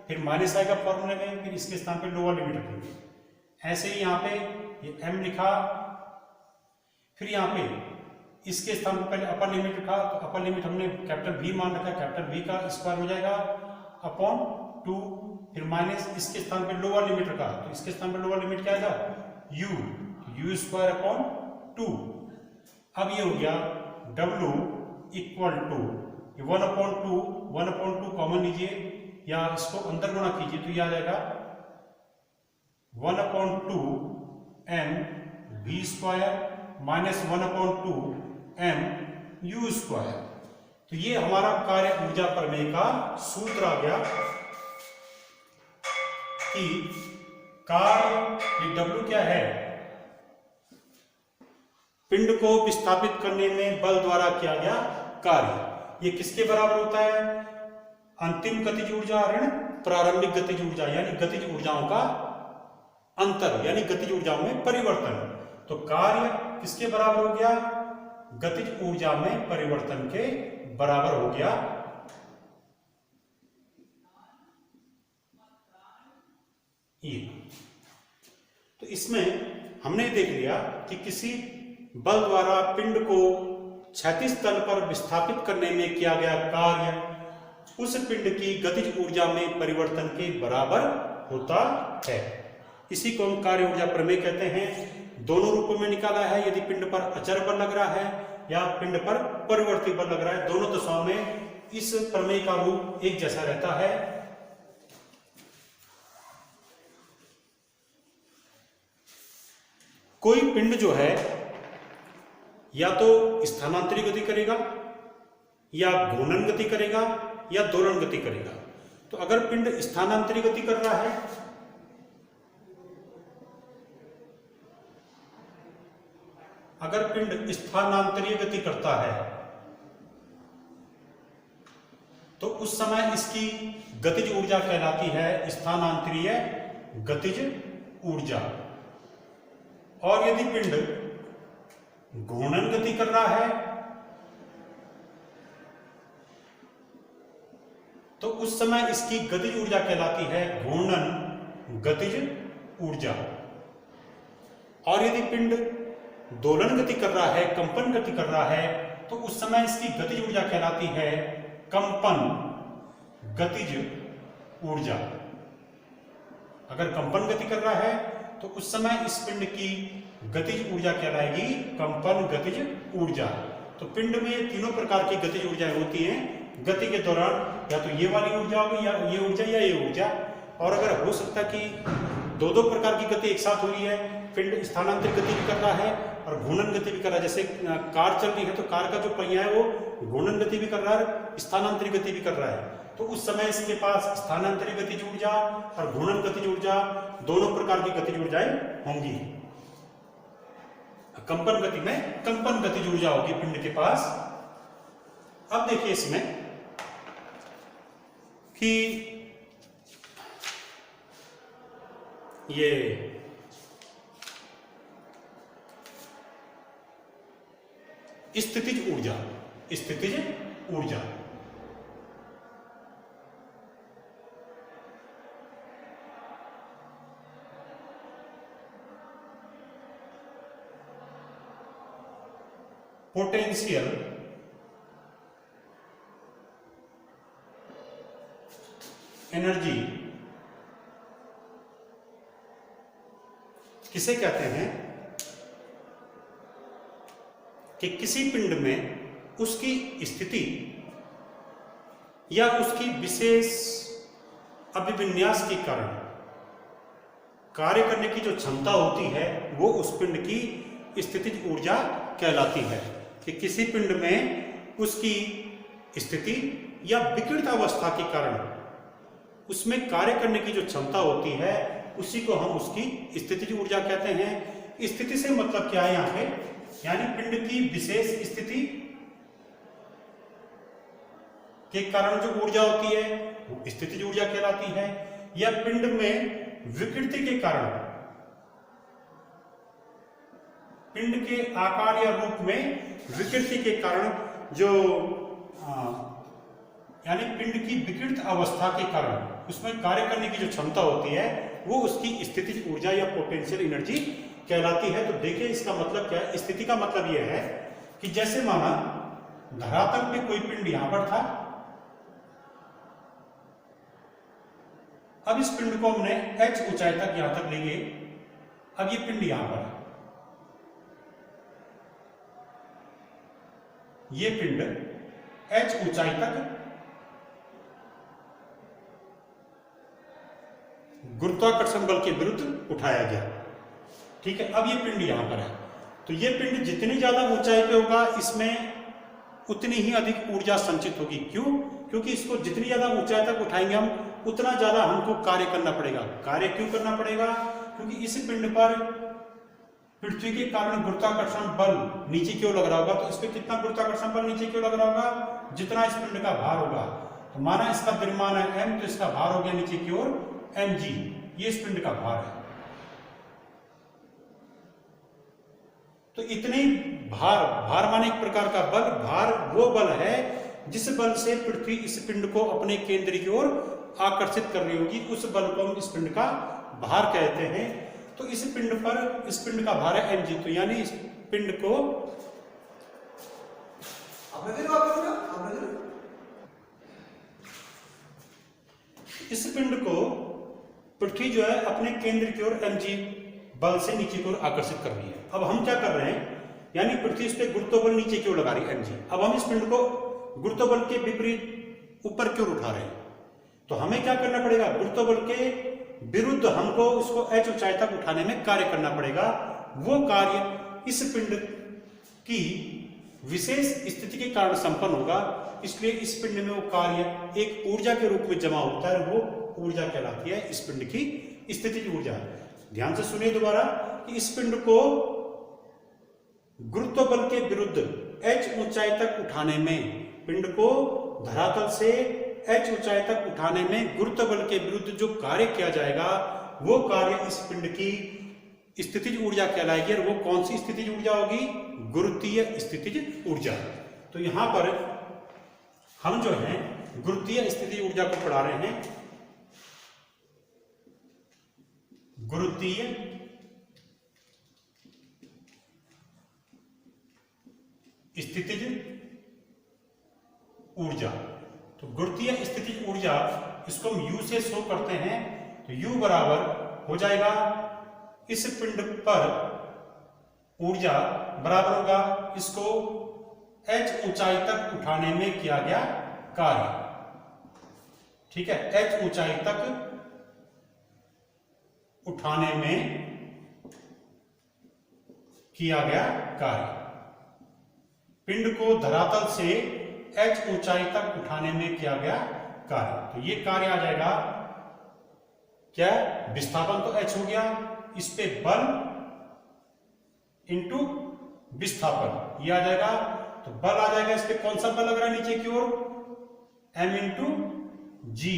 फिर माइनस आएगा फॉर्मूले में, फिर इसके स्थान पे लोअर लिमिट रखेंगे। ऐसे ही यहाँ पे ये m लिखा, फिर यहाँ पे इसके स्थान पर पहले अपर लिमिट रखा, तो अपर लिमिट हमने कैपिटल V मान रखा, कैपिटल V का स्क्वायर हो जाएगा अपॉन 2, फिर माइनस इसके स्थान पे लोअर लिमिट रखा, तो इसके स्थान पे लोअर लिमिट क्या आएगा u, u स्क्वायर अपॉन 2। अब ये हो गया W इक्वल टू 1/2 कॉमन लीजिए या इसको अंदर गुणा कीजिए तो यह आ जाएगा 1/2 m v square minus 1/2 m u square. तो ये हमारा कार्य ऊर्जा प्रमेय का सूत्र आ गया कि कार्य ये W क्या है, पिंड को विस्थापित करने में बल द्वारा किया गया कार्य। ये किसके बराबर होता है, अंतिम गतिज ऊर्जा ऋण प्रारंभिक गतिज ऊर्जा, यानी गतिज ऊर्जाओं का अंतर, यानी गतिज ऊर्जाओं में परिवर्तन। तो कार्य किसके बराबर हो गया, गतिज ऊर्जा में परिवर्तन के बराबर हो गया। ये तो इसमें हमने देख लिया कि किसी बल द्वारा पिंड को क्षैतिज तल पर विस्थापित करने में किया गया कार्य उस पिंड की गतिज ऊर्जा में परिवर्तन के बराबर होता है। इसी को हम कार्य ऊर्जा प्रमेय कहते हैं। दोनों रूपों में निकाला है, यदि पिंड पर अचर बल लग रहा है या पिंड पर परिवर्ती बल लग रहा है, दोनों दशाओं में इस प्रमेय का रूप एक जैसा रहता है। कोई पिंड जो है या तो स्थानांतरित गति करेगा या घूर्णन गति करेगा या दोलन गति करेगा। तो अगर पिंड स्थानांतरित गति कर रहा है, अगर पिंड स्थानांतरीय गति करता है तो उस समय इसकी गतिज ऊर्जा कहलाती है स्थानांतरीय गतिज ऊर्जा। और यदि पिंड घूर्णन गति कर रहा है तो उस समय इसकी गतिज ऊर्जा कहलाती है घूर्णन गतिज ऊर्जा। और यदि पिंड दोलन गति कर रहा है, कंपन गति कर रहा है, तो उस समय इसकी गतिज ऊर्जा कहलाती है कंपन गतिज ऊर्जा। अगर कंपन गति कर रहा है तो उस समय इस पिंड की गतिज ऊर्जा कहलाएगी कंपन गतिज ऊर्जा। तो पिंड में तीनों प्रकार की गतिज ऊर्जाएं होती हैं गति के दौरान, या तो ये वाली ऊर्जा होगी या ये ऊर्जा या ये ऊर्जा। और अगर हो सकता कि दो प्रकार की गति एक साथ हो रही है, पिंड स्थानांतरित गति भी कर रहा है और घूर्णन गति भी कर रहा है, जैसे कार चल रही है तो कार का जो पहिया है वो घूर्णन गति भी कर रहा है, स्थानांतरित गति भी कर रहा है, तो उस समय इसके पास स्थानांतरित गतिज ऊर्जा और घूर्णन गतिज ऊर्जा दोनों प्रकार की गतिज ऊर्जाएं होंगी। कंपन गति में कंपन गतिज ऊर्जा होगी पिंड के पास। अब देखिए इसमें कि ये स्थितिज ऊर्जा, स्थितिज ऊर्जा पोटेंशियल एनर्जी किसे कहते हैं कि किसी पिंड में उसकी स्थिति या उसकी विशेष अभिविन्यास के कारण कार्य करने की जो क्षमता होती है वो उस पिंड की स्थितिज ऊर्जा कहलाती है। कि किसी पिंड में उसकी स्थिति या विकृत अवस्था के कारण उसमें कार्य करने की जो क्षमता होती है उसी को हम उसकी स्थितिज ऊर्जा कहते हैं। स्थिति से मतलब क्या है यहाँ पे, यानी पिंड की विशेष स्थिति के कारण जो ऊर्जा होती है वो स्थितिज ऊर्जा कहलाती है, या पिंड में विकृति के कारण, पिंड के आकार या रूप में विकृति के कारण जो यानी पिंड की विकृत अवस्था के कारण उसमें कार्य करने की जो क्षमता होती है वो उसकी स्थितिज ऊर्जा या पोटेंशियल एनर्जी कहलाती है। तो देखिए इसका मतलब क्या है। स्थिति का मतलब यह है कि जैसे माना धरातल पे कोई पिंड यहां पर था, अब इस पिंड को हमने h ऊंचाई तक यहां तक लेंगे, अब ये पिंड यहां पर है, ये पिंड h ऊंचाई तक गुरुत्वाकर्षण बल के विरुद्ध उठाया गया। ठीक है, अब ये पिंड यहां पर है, तो ये पिंड जितनी ज्यादा ऊंचाई पे होगा इसमें उतनी ही अधिक ऊर्जा संचित होगी। क्यों? क्योंकि इसको जितनी ज्यादा ऊंचाई तक उठाएंगे हम, उतना ज्यादा हमको कार्य करना पड़ेगा। कार्य क्यों करना पड़ेगा? क्योंकि इस पिंड पर पृथ्वी के कारण गुरुत्वाकर्षण बल नीचे की ओर लग रहा होगा, तो इस पे कितना गुरुत्वाकर्षण बल नीचे की ओर लग रहा होगा? जितना इस पिंड का भार होगा। तो माना इसका द्रव्यमान है m, तो इसका भार हो गया नीचे की ओर mg, ये इस पिंड का भार है। तो इतने भार माने एक प्रकार का बल, भार वो बल है जिस बल से पृथ्वी इस पिंड को अपने केंद्र की ओर आकर्षित कर रही होगी, उस बल को हम इस पिंड का भार कहते हैं। तो इस पिंड पर, इस पिंड का भार है mg, तो यानी इस पिंड को इस पिंड को पृथ्वी जो है अपने केंद्र की ओर mg बल से नीचे की ओर आकर्षित कर रही है। अब हम क्या कर रहे हैं, यानी पृथ्वी इस पे गुरुत्व बल नीचे की ओर लगा रही है mg, अब हम इस पिंड को गुरुत्व बल के विपरीत ऊपर की ओर उठा रहे हैं। तो हमें क्या करना पड़ेगा? गुरुत्व बल के विरुद्ध हमको उसको h ऊंचाई तक उठाने में कार्य करना पड़ेगा। वो कार्य इस पिंड की विशेष स्थिति के कारण संपन्न होगा, इसलिए इस पिंड में वो कार्य एक ऊर्जा के रूप में जमा होता है, वो ऊर्जा कहलाती है इस पिंड की स्थितिज ऊर्जा। ध्यान से सुनिए दोबारा कि इस पिंड को गुरुत्व बल के विरुद्ध h ऊंचाई तक उठाने में, पिंड को धरातल से h ऊंचाई तक उठाने में गुरुत्व बल के विरुद्ध जो कार्य किया जाएगा, वो कार्य इस पिंड की स्थितिज ऊर्जा कहलाएगी। और वो कौन सी स्थितिज ऊर्जा होगी? गुरुत्वीय स्थितिज ऊर्जा। तो यहां पर हम जो है गुरुत्वीय स्थितिज ऊर्जा को पढ़ा रहे हैं। गुरुत्वीय स्थितिज ऊर्जा। तो गुरुत्वीय स्थितिज ऊर्जा, इसको हम U से शो करते हैं, तो U बराबर हो जाएगा इस पिंड पर ऊर्जा बराबर होगा इसको h ऊंचाई तक उठाने में किया गया कार्य। ठीक है, h ऊंचाई तक उठाने में किया गया कार्य। पिंड को धरातल से h ऊंचाई तक उठाने में किया गया कार्य। तो ये कार्य आ जाएगा क्या? विस्थापन तो h हो गया, इस पे बल इंटू विस्थापन, ये आ जाएगा। तो बल आ जाएगा, इस पे कौन सा बल लग रहा है नीचे की ओर? m इंटू जी।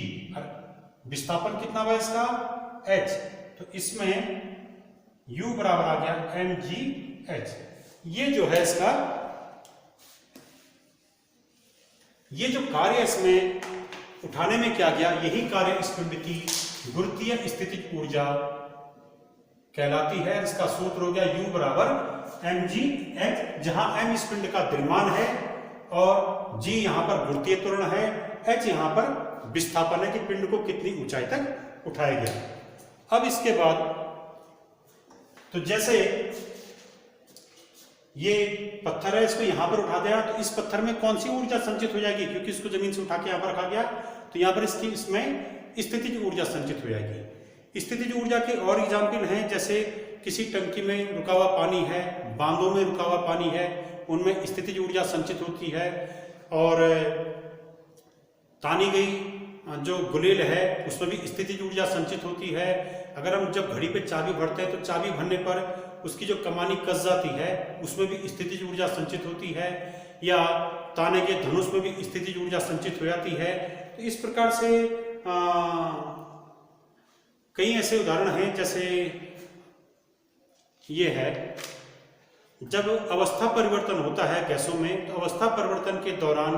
विस्थापन कितना हुआ इसका? h। तो इसमें u बराबर आ गया mgh। ये जो है इसका, ये जो कार्य इसमें उठाने में किया गया, यही कार्य इस पिंड की गुरुत्वीय स्थितिज ऊर्जा कहलाती है। इसका सूत्र हो गया U बराबर mgh, जहां m इस पिंड का द्रव्यमान है और g यहां पर गुरुत्वीय त्वरण है, h यहां पर विस्थापन है कि पिंड को कितनी ऊंचाई तक उठाया गया। अब इसके बाद तो जैसे ये पत्थर है, इसको यहां पर उठा दिया, तो इस पत्थर में कौन सी ऊर्जा संचित हो जाएगी? क्योंकि इसको जमीन से उठा के यहां पर रखा गया, तो यहां पर इसमें स्थितिज ऊर्जा संचित हो जाएगी। स्थितिज ऊर्जा के और एग्जाम्पल हैं, जैसे किसी टंकी में रुका हुआ पानी है, बांधों में रुका हुआ पानी है, उनमें स्थितिज ऊर्जा संचित होती है। और तानी गई जो गुलेल है, उसमें भी स्थितिज ऊर्जा संचित होती है। अगर हम जब घड़ी पे चाबी भरते हैं, तो चाबी भरने पर उसकी जो कमानी कस जाती है, उसमें भी स्थितिज ऊर्जा संचित होती है। या ताने के धनुष में भी स्थितिज ऊर्जा संचित हो जाती है। तो इस प्रकार से कई ऐसे उदाहरण हैं, जैसे ये है, जब अवस्था परिवर्तन होता है गैसों में, तो अवस्था परिवर्तन के दौरान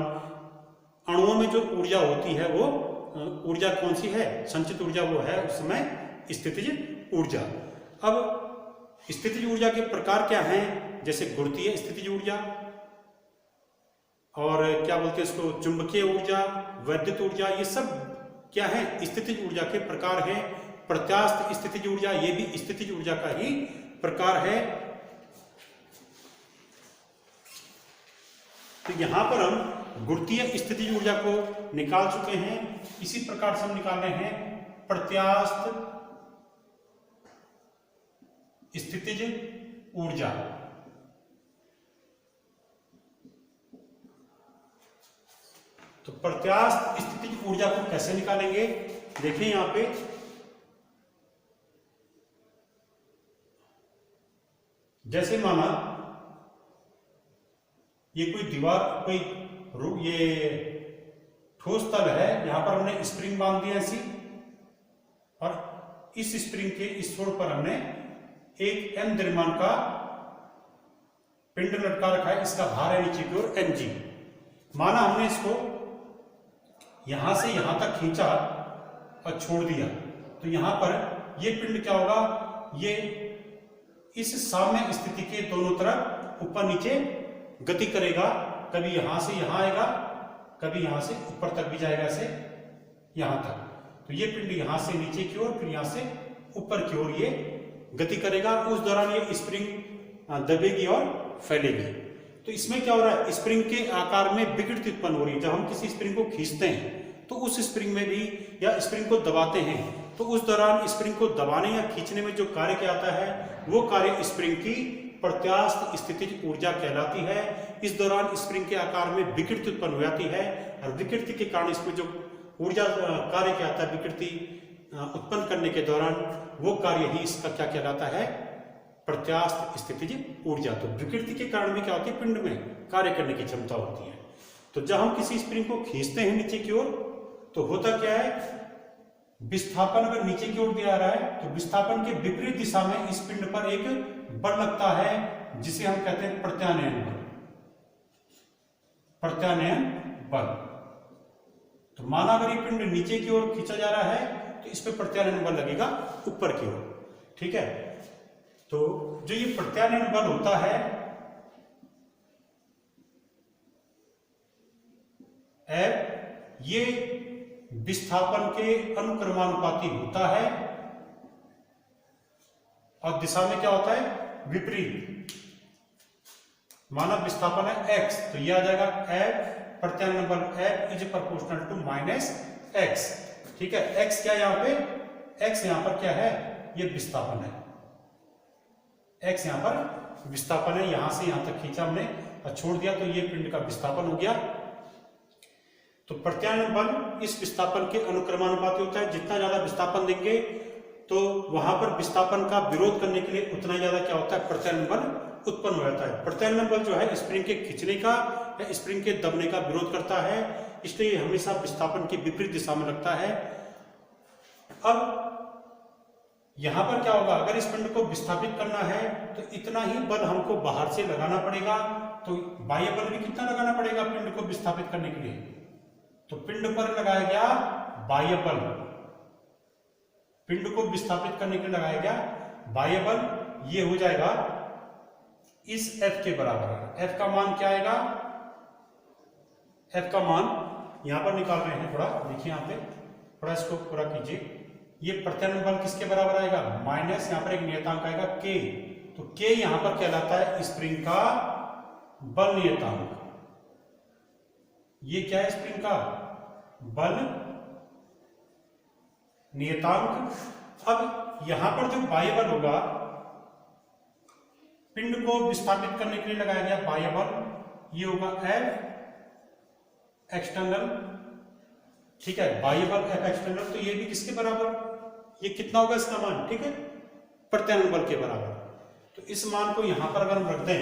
अणुओं में जो ऊर्जा होती है, वो ऊर्जा कौन सी है? संचित ऊर्जा वो है उस समय स्थितिज ऊर्जा। अब स्थितिज ऊर्जा के प्रकार क्या हैं? जैसे गुरुत्वीय स्थितिज ऊर्जा, और क्या बोलते हैं इसको, चुंबकीय ऊर्जा, वैद्युत ऊर्जा, ये सब क्या है? स्थितिज ऊर्जा के प्रकार हैं। प्रत्यास्थ स्थितिज ऊर्जा, ये भी स्थितिज ऊर्जा का ही प्रकार है। तो यहां पर हम गुरुत्वीय स्थितिज ऊर्जा को निकाल चुके हैं। इसी प्रकार से हम निकाल रहे हैं प्रत्यास्थ स्थितिज ऊर्जा। तो प्रत्यास्थ स्थितिज ऊर्जा को कैसे निकालेंगे, देखिए यहां पे जैसे माना ये कोई दीवार, कोई ये ठोस तल है, यहां पर हमने स्प्रिंग बांध दिया ऐसी, और इस स्प्रिंग के इस छोर पर हमने एक m द्रव्यमान का पिंड लटका रखा है, इसका भार है नीचे की ओर mg। माना हमने इसको यहां से यहां तक खींचा और छोड़ दिया, तो यहां पर ये पिंड क्या होगा, ये इस साम्य स्थिति के दोनों तरफ ऊपर नीचे गति करेगा। कभी यहां से यहां आएगा, कभी यहां से ऊपर तक भी जाएगा, ऐसे यहां तक। तो ये पिंड यहां से नीचे की ओर, फिर यहां से ऊपर की ओर ये गति करेगा। उस दौरान ये स्प्रिंग दबेगी और फैलेगी। तो इसमें क्या हो रहा है, स्प्रिंग के आकार में विकृति उत्पन्न हो रही है। जब हम किसी स्प्रिंग को खींचते हैं तो उस स्प्रिंग में भी, या स्प्रिंग को दबाते हैं, तो उस दौरान स्प्रिंग को दबाने या खींचने में जो कार्य किया जाता है, वो कार्य स्प्रिंग की प्रत्यास्थ स्थितिज ऊर्जा कहलाती है। इस दौरान स्प्रिंग के आकार में विकृति उत्पन्न हो जाती है, और विकृति के कारण इसमें जो ऊर्जा कार्य किया जाता है विकृति उत्पन्न करने के दौरान, वो कार्य ही इसका क्या कहलाता है, प्रत्यास्थ स्थितिज ऊर्जा। तो विकृति के कारण भी क्या होती है, पिंड में कार्य करने की क्षमता होती है। तो जब हम किसी स्प्रिंग को खींचते हैं नीचे की ओर, तो होता क्या है, विस्थापन अगर नीचे की ओर दिया रहा है, तो विस्थापन के विपरीत दिशा में इस पिंड पर एक बल लगता है, जिसे हम कहते हैं प्रत्यानयन बल। प्रत्यानयन बल। तो माना अगर ये पिंड नीचे की ओर खींचा जा रहा है, तो इस पर प्रत्यानयन बल लगेगा ऊपर की ओर। ठीक है, तो जो ये प्रत्यानयन बल होता है, ये विस्थापन के अनुक्रमानुपाती होता है, और दिशा में क्या होता है, विपरीत। माना विस्थापन है x, तो यह आ जाएगा F प्रत्यानयन बल F is proportional to -x। ठीक है, x क्या है यहां पे, x यहां पर क्या है, ये विस्थापन है। x यहां पर विस्थापन है, यहां से यहां तक खींचा हमने और छोड़ दिया, तो ये पिंड का विस्थापन हो गया। तो प्रत्यानयन बल इस विस्थापन के अनुक्रमानुपाती होता है। जितना ज्यादा विस्थापन देंगे, तो वहां पर विस्थापन का विरोध करने के लिए उतना ज्यादा क्या होता है, प्रत्यानयन बल उत्पन्न हो जाता है। प्रत्यानयन बल जो है स्प्रिंग के खींचने का या स्प्रिंग के दबने का विरोध करता है, इसलिए हमेशा विस्थापन की विपरीत दिशा में लगता है। अब यहां पर क्या होगा, अगर इस पिंड को विस्थापित करना है, तो इतना ही बल हमको बाहर से लगाना पड़ेगा। तो बाह्य बल भी कितना लगाना पड़ेगा पिंड को विस्थापित करने के लिए, तो पिंड पर लगाया गया बाह्य बल, पिंड को विस्थापित करने के लिए लगाया गया बाह्य बल, ये हो जाएगा इस F के बराबर। F का मान क्या आएगा, F का मान यहां पर निकाल रहे हैं, थोड़ा देखिए यहां पे, थोड़ा इसको पूरा कीजिए। ये प्रत्यानयन बल किसके बराबर आएगा, माइनस यहां पर एक नियतांक आएगा K। तो K यहां पर कहलाता है स्प्रिंग का बल नियतांक। ये क्या है, स्प्रिंग का बल नियतांक। अब यहां पर जो बाह्य बल होगा, पिंड को विस्थापित करने के लिए लगाया गया बाह्य बल, ये होगा F एक्सटर्नल। ठीक है, बाह्य बल F एक्सटर्नल, तो ये भी किसके बराबर, ये कितना होगा इसका मान, ठीक है, प्रत्यानयन बल के बराबर। तो इस मान को यहां पर अगर हम रख दें,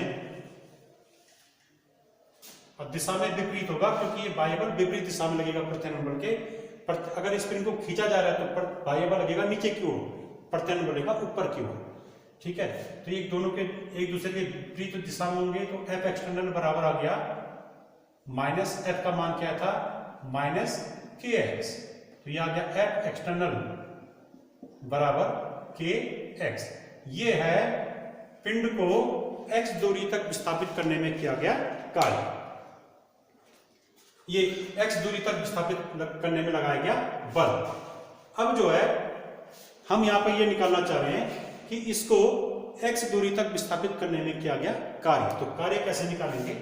और दिशा में विपरीत होगा, क्योंकि ये बाह्य बल विपरीत दिशा में लगेगा प्रत्यानयन बल के। अगर स्प्रिंग को खींचा जा रहा है, तो बाह्य बल लगेगा नीचे की ओर, प्रत्यानयन बल लगेगा ऊपर की ओर। ठीक है, तो ये दोनों के एक दूसरे के विपरीत दिशा में होंगे, तो F एक्सटर्नल बराबर आ गया माइनस F का मान क्या था, माइनस KX। तो ये आ गया F एक्सटर्नल बराबर KX। ये है पिंड को x दूरी तक विस्थापित करने में किया गया कार्य। ये x दूरी तक विस्थापित करने में लगाया गया बल। अब जो है हम यहां पर ये निकालना चाह रहे हैं कि इसको x दूरी तक विस्थापित करने में किया गया कार्य। तो कार्य कैसे निकालेंगे,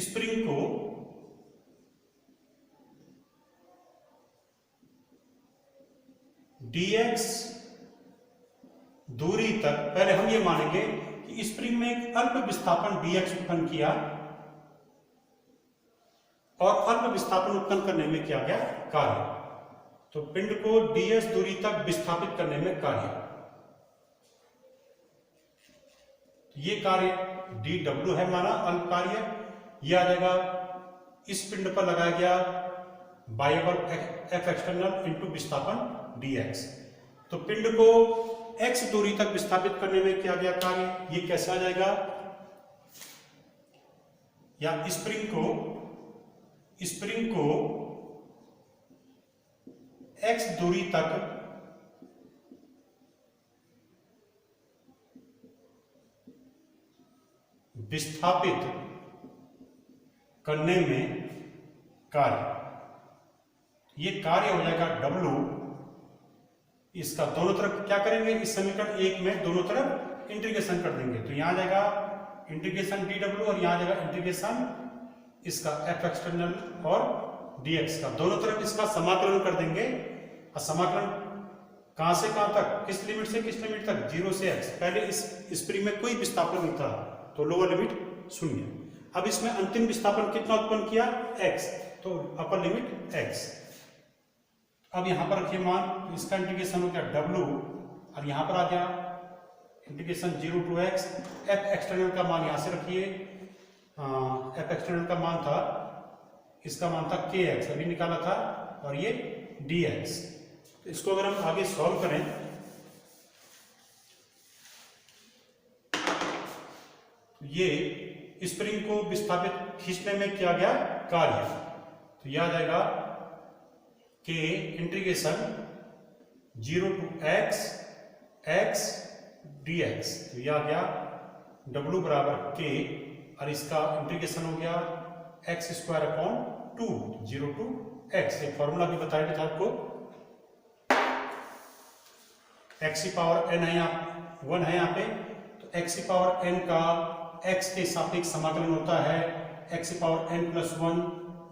स्प्रिंग को dx दूरी तक, पहले हम ये मानेंगे कि स्प्रिंग में एक अल्प विस्थापन dx उत्पन्न किया और अल्प विस्थापन उत्पन्न करने में किया गया कार्य। तो पिंड को ds दूरी तक विस्थापित करने में कार्य, ये कार्य dw है माना अल्प कार्य। यह आ जाएगा इस पिंड पर लगाया गया बाह्य बल F एक्सटर्नल इंटू विस्थापन dx। तो पिंड को x दूरी तक विस्थापित करने में किया गया कार्य, ये कैसे आ जाएगा, या स्प्रिंग को x दूरी तक विस्थापित करने में कार्य, ये कार्य हो जाएगा W। इसका दोनों तरफ क्या करेंगे, इस समीकरण 1 में दोनों तरफ इंटीग्रेशन कर देंगे। तो यहां आ जाएगा इंटीग्रेशन dw और यहां आ जाएगा इंटीग्रेशन इसका F एक्सटर्नल और dx का, दोनों तरफ इसका समाकलन कर देंगे। और समाकलन कहां से कहां तक, किस लिमिट से किस लिमिट तक, 0 से x। पहले इस स्प्रिंग में कोई विस्थापन नहीं था तो लोअर लिमिट 0। अब इसमें अंतिम विस्थापन कितना उत्पन्न किया, x, तो अपर लिमिट x। अब यहां पर रखिए मान, तो इसका इंटीग्रेशन हो गया w और यहां पर आ गया integration 0 to x। F external का मान यहां से रखिए, F एक्सटर्नल का मान था, इसका मान था kx अभी निकाला था, और ये dx। तो इसको अगर हम आगे सॉल्व करें तो ये स्प्रिंग को विस्थापित खींचने में किया गया कार्य, तो यह आ जाएगा के इंटीग्रेशन 0 टू x dx। तो यह आ गया w बराबर k और इसका इंटीग्रेशन हो गया x square upon 2, 0 to x। एक फॉर्मूला भी बताया था आपको, x की पावर n है, यहाँ 1 है यहाँ पे, तो x की पावर n का x के सापेक्ष समाकलन होता है x की power n plus 1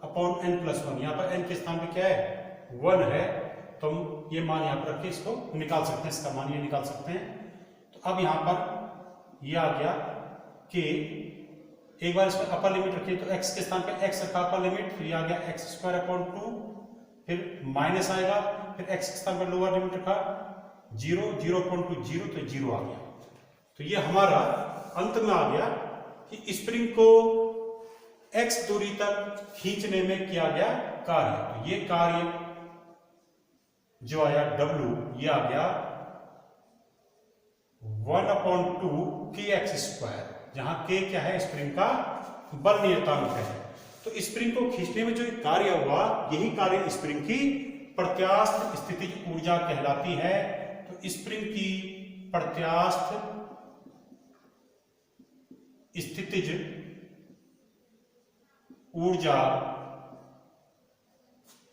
upon n plus 1। यहाँ पर n के स्थान पे क्या है, 1 है, तो हम ये मान यहाँ पर रख के इसको निकाल सकते हैं, इसका मान ये निकाल सकते हैं। तो अब यहाँ पर ये आ गया कि एक बार इसमें अपर लिमिट रखिए, तो x के स्थान पे x रखा अपर लिमिट, फिर ये आ गया x स्क्वायर अपॉन 2, फिर माइनस आएगा, फिर x के स्थान पर लोअर लिमिट रखा 0, 0 अपॉन 2 0, तो 0 आ गया। तो ये हमारा अंत में आ गया कि स्प्रिंग को x दूरी तक खींचने में किया गया कार्य। तो ये कार्य जो आया W, ये आ गया 1/2 kx स्क्वायर, जहां k क्या है, स्प्रिंग का बल नियतांक है। तो स्प्रिंग को खींचने में जो कार्य हुआ, यही कार्य स्प्रिंग की प्रत्यास्थ स्थितिज ऊर्जा कहलाती है। तो स्प्रिंग की प्रत्यास्थ स्थितिज ऊर्जा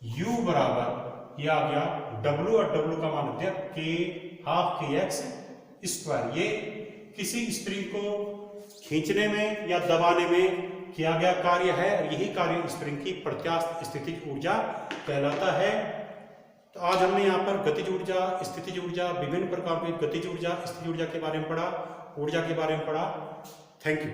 U बराबर, यह आ गया W, और W का मान होता है k हाफ kx स्क्वायर। ये किसी स्प्रिंग को खींचने में या दबाने में किया गया कार्य है, और यही कार्य स्प्रिंग की प्रत्यास्थ स्थितिज ऊर्जा कहलाता है। तो आज हमने यहाँ पर गतिज ऊर्जा, स्थितिज ऊर्जा, विभिन्न प्रकार की गतिज ऊर्जा, स्थितिज ऊर्जा के बारे में पढ़ा, ऊर्जा के बारे में पढ़ा। Thank you.